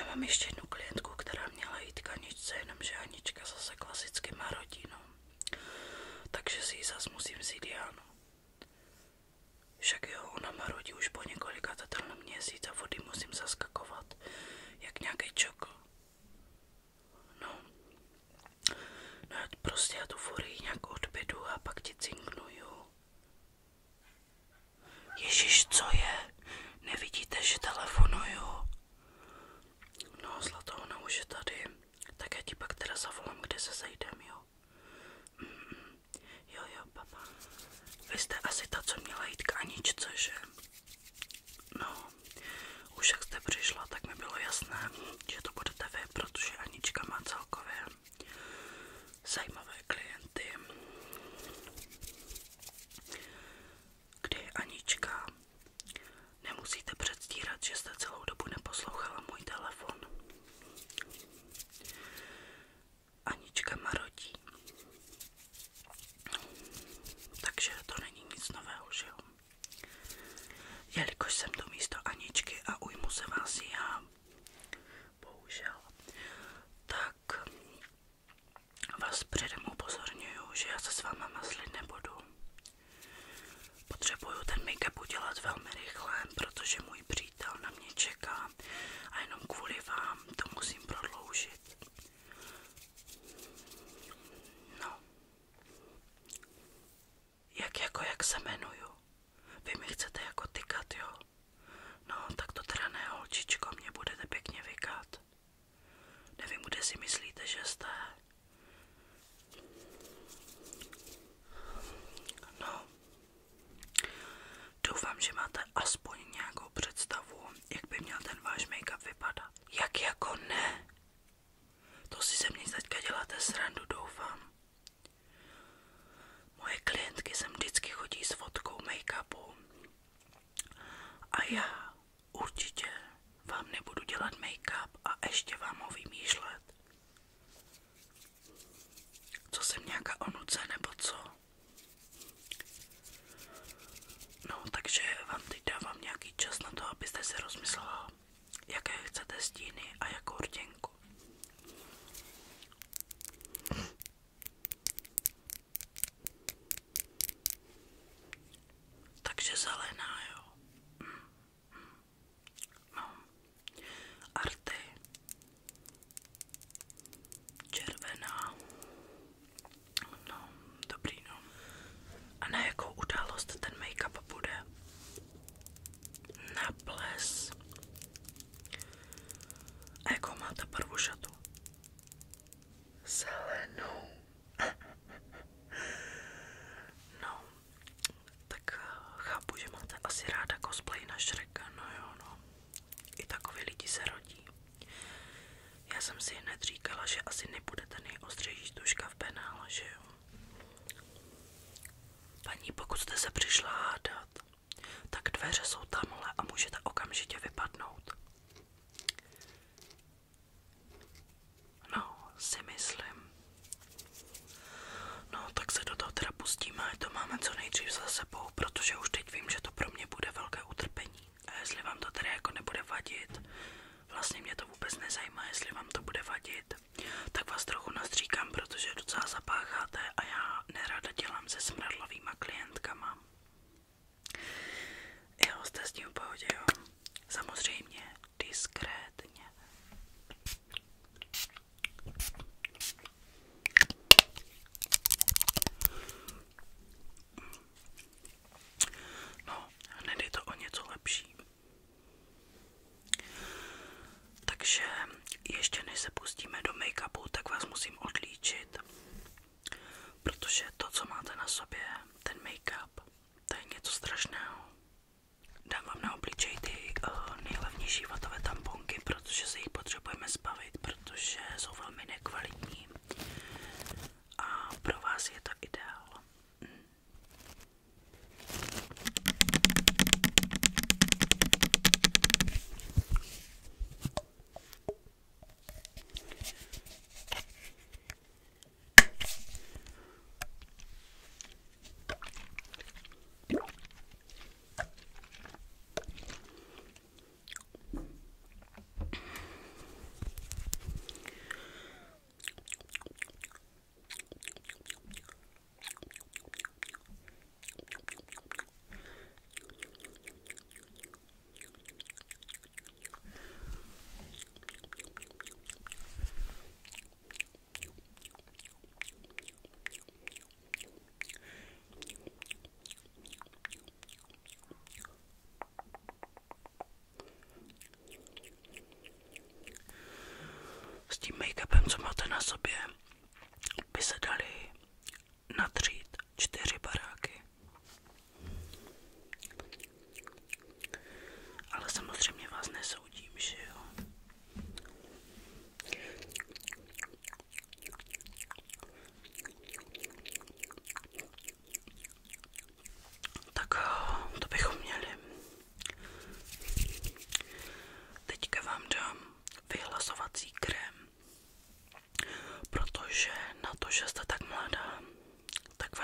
mám ještě jednu klientku, která měla jít k Aničce, jenomže Anička zase klasicky marodí, no. Takže si ji zase musím vzít já, no. Však jo, ona marodí už po několika měsíc a vody musím zaskakovat, jak nějaký čokl. No. No prostě já tu furii nějak odbědu a pak ti cinknuju. Ježiš, co je? Nevidíte, že telefonuju? No, zlato, ona už je tady. Tak já ti pak teda zavolám, kde se sejdem, jo? Jo, papa. Vy jste asi ta, co měla jít k Aničce, že? No, už jak jste přišla, tak mi bylo jasné, že to budete vy, protože Anička má celkově zajímavé klienty. Kdy Anička, nemusíte předstírat, že jste celou dobu neposlouchala můj telefon. Anička marodí. Takže to není nic nového, že jo? Jelikož jsem to místo Aničky a ujmu se vás já, bohužel, tak vás předem upozorňuju, že já se s váma mazlit nebudu. Potřebuju ten make-up udělat velmi rychle, protože můj přítel na mě čeká a jenom kvůli vám to musím prodloužit. No. Jak se jmenuju? Vy mi chcete jako tykat, jo? No, tak to teda ne, holčičko, mě budete pěkně vykat. Nevím, kde si myslíte, že jste. No. Doufám, že máte aspoň nějakou představu, jak by měl ten váš make-up vypadat. Jak jako ne? To si se mě teďka děláte srandu, doufám. Moje klientky sem vždycky chodí s fotkou make-upu. A já určitě vám nebudu dělat make-up a ještě vám ho vymýšlet. Co jsem nějaká onuce nebo co? No, takže vám teď dávám nějaký čas na to, abyste si rozmyslela, jaké chcete stíny a jakou rtěnku. Takže zelená, jo. No. Arty. Červená. No, dobrý, no. A na jakou událost ten make-up bude? Na ples. A jakou máte barvu šatu? Zelenou. No, tak chápu, že máte asi ráda cosplay na Shreka, no jo, no. I takový lidi se rodí. Já jsem si hned říkala, že asi nebudete nejostřejší štuška v penále, že jo? Paní, pokud jste se přišla hádat, tak dveře jsou tamhle a můžete okamžitě vypadnout. No, si myslím. No, tak se do toho teda pustíme, ať to máme co nejdřív za sebou, protože už teď vím, že to pro mě bude velké utrpení. A jestli vám to teda jako nebude vadit, vlastně mě to vůbec nezajímá, jestli vám to bude vadit, tak vás trochu nastříkám, protože docela zapácháte a já nerada dělám se smradlavýma klientkama. Jo, jste s tím v pohodě, jo? Samozřejmě, diskrétně. No, hned je to o něco lepší. Takže ještě než se pustíme do make-upu, tak vás musím odlíčit. Protože to, co máte na sobě, ten make-up, to je něco strašného. Dám vám na obličej ty nejlevnější vatové tamponky, protože se jich potřebujeme zbavit, protože jsou velmi nekvalitní. A pro vás je to ideál.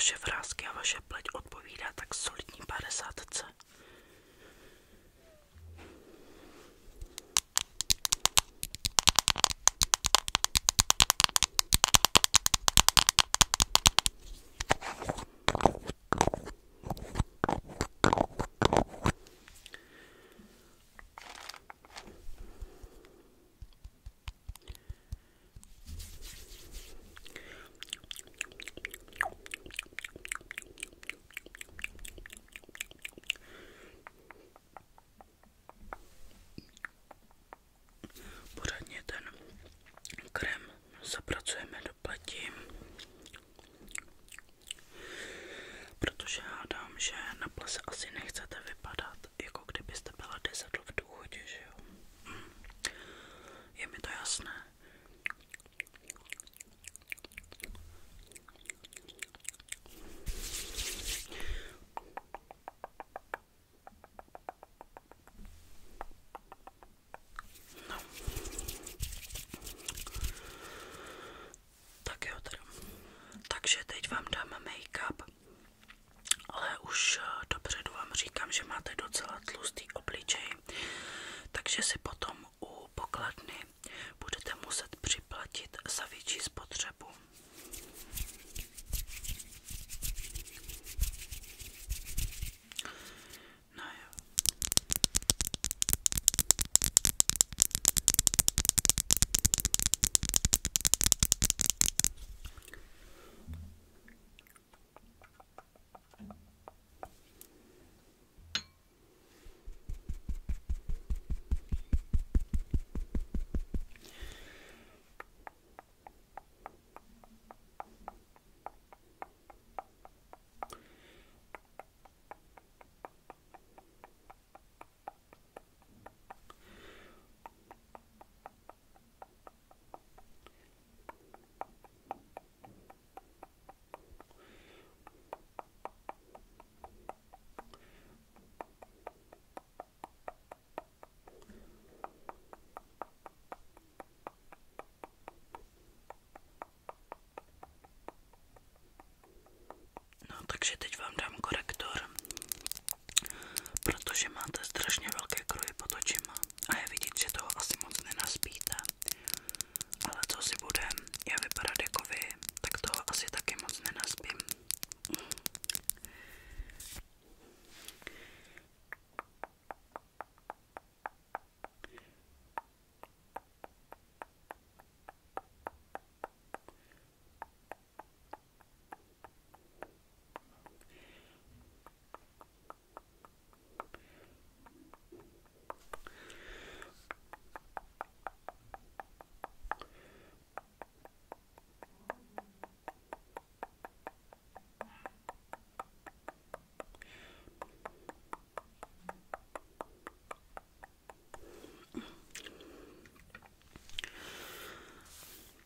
vaše vrásky a vaše pleť odpovídá tak solidní 50. Pořádně ten krém zapracujeme do pleti, protože hádám, že na plese asi nechcete vypadat, jako kdybyste byla 10 let v důchodě, že jo? Je mi to jasné. No. Tak jo teda. Takže teď vám dám make-up, ale už dopředu vám říkám, že máte docela tlustý obličej, takže si potom u pokladny budete muset připlatit za větší spotřebu. No jo. No, takže teď vám dám korektor, protože máte strašně velké kruhy pod očima a je vidět, že toho asi moc nenaspíte. Ale co si budem, já vypadat jako vy, tak toho asi taky moc nenaspím.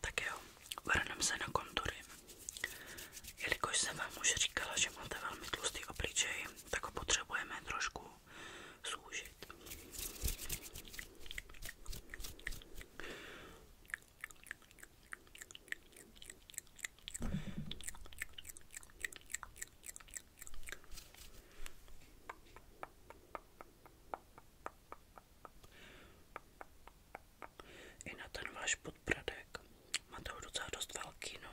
Tak jo, vrhneme se na kontury. Jelikož jsem vám už říkala, že máte velmi tlustý obličej, tak ho potřebujeme trošku zúžit. I na ten váš podbradek. Máte ho docela dost velký, no.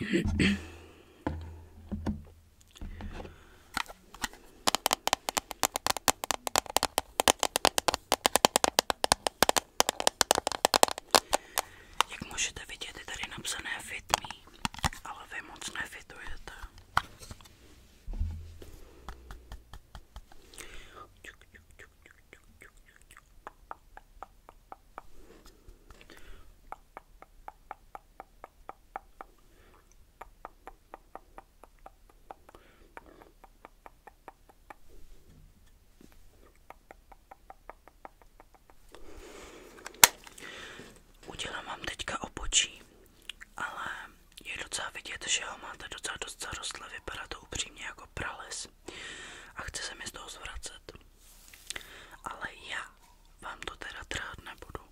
Jak můžete vidět, je tady napsané Fit Me, ale vy moc nefitujete. Udělám vám teďka obočí, ale je docela vidět, že ho máte docela dost zarostlé, vypadá to upřímně jako prales a chce se mi z toho zvracet. Ale já vám to teda trhat nebudu.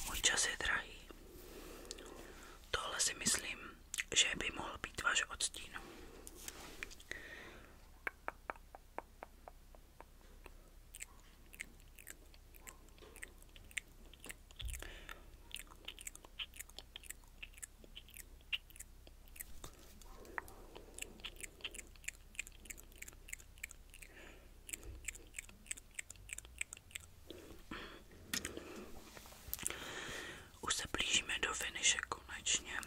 Můj čas je drahý. Tohle si myslím, že by mohl být váš odstín. Už se blížíme do finiše konečně.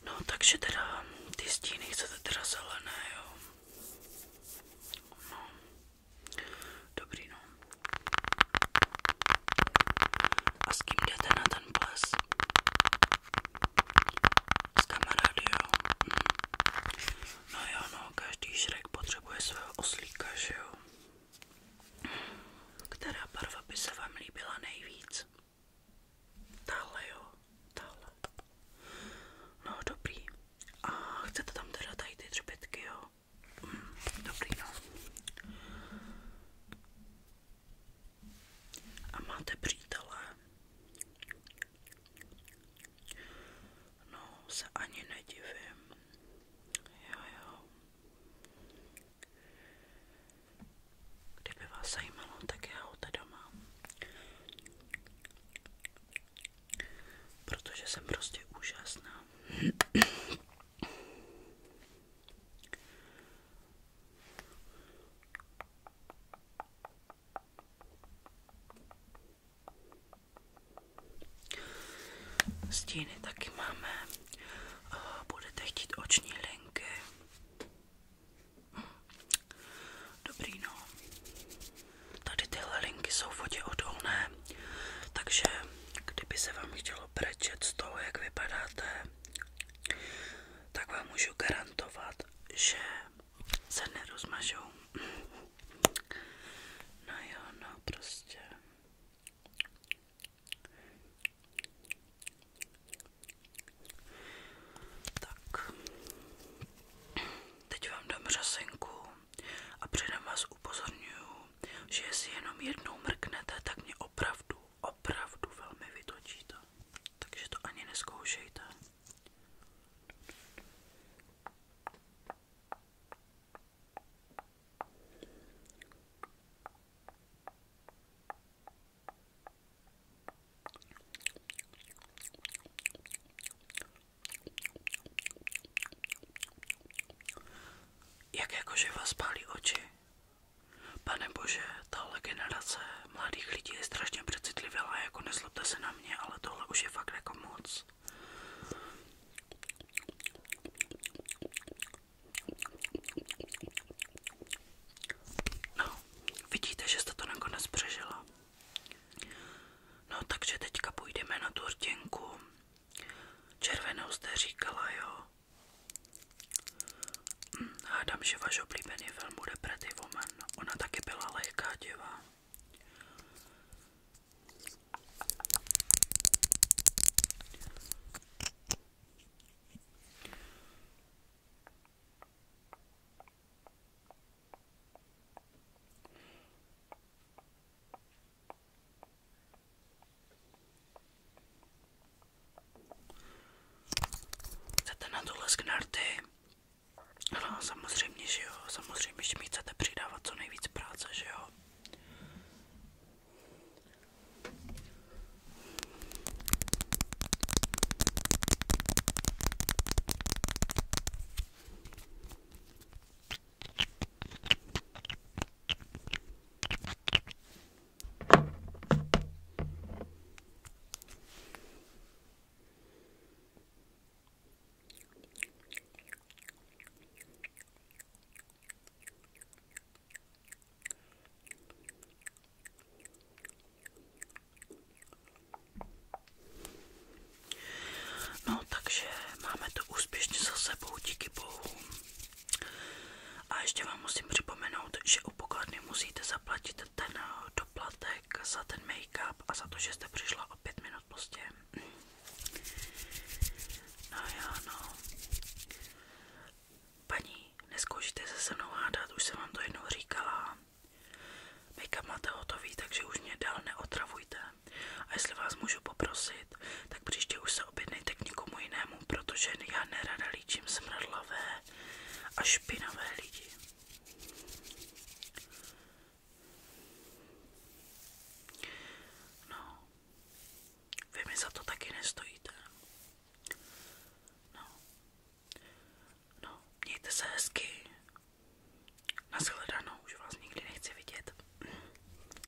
No, takže teda ty stíny chcete teda zelené, jo? No, dobrý, no. A s kým jdete na ten ples? S kamarády, jo? No jo, no, každý Šrek potřebuje svého oslíka, že jo? Která barva by se vám líbila nejvíc? Tahle, jo? Tahle. No, dobrý. A chcete tam teda tady ty třepetky, jo? Dobrý, no. A máte přítele? No, se ani nedivím. Jo, jo. Kdyby vás zajímalo, tak já ho teda mám. Protože jsem prostě úžasná. Stíny taky máme. Budete chtít oční linky. Dobrý, no. Tady tyhle linky jsou voděodolné, takže kdyby se vám chtělo brečet z toho, jak vypadáte, tak vám můžu garantovat, že se nerozmažou. No jo, no prostě. Tak. Teď vám dám řasenku a předem vás upozorňuju, že jestli jenom jednou mrknete, tak mě opravdu velmi vytočíte. Takže to ani nezkoušejte. Jak jakože vás pálí oči? Pane bože, tahle generace mladých lidí je strašně přecitlivělá, jako nezlobte se na mě, ale tohle už je fakt jako moc. No, vidíte, že jste to nakonec přežila. No, takže teďka půjdeme na tu rtěnku. Červenou jste říkala, jo? Hádám, že váš oblíbený film bude Pretty Woman. Ona taky byla lehká děva. špinavé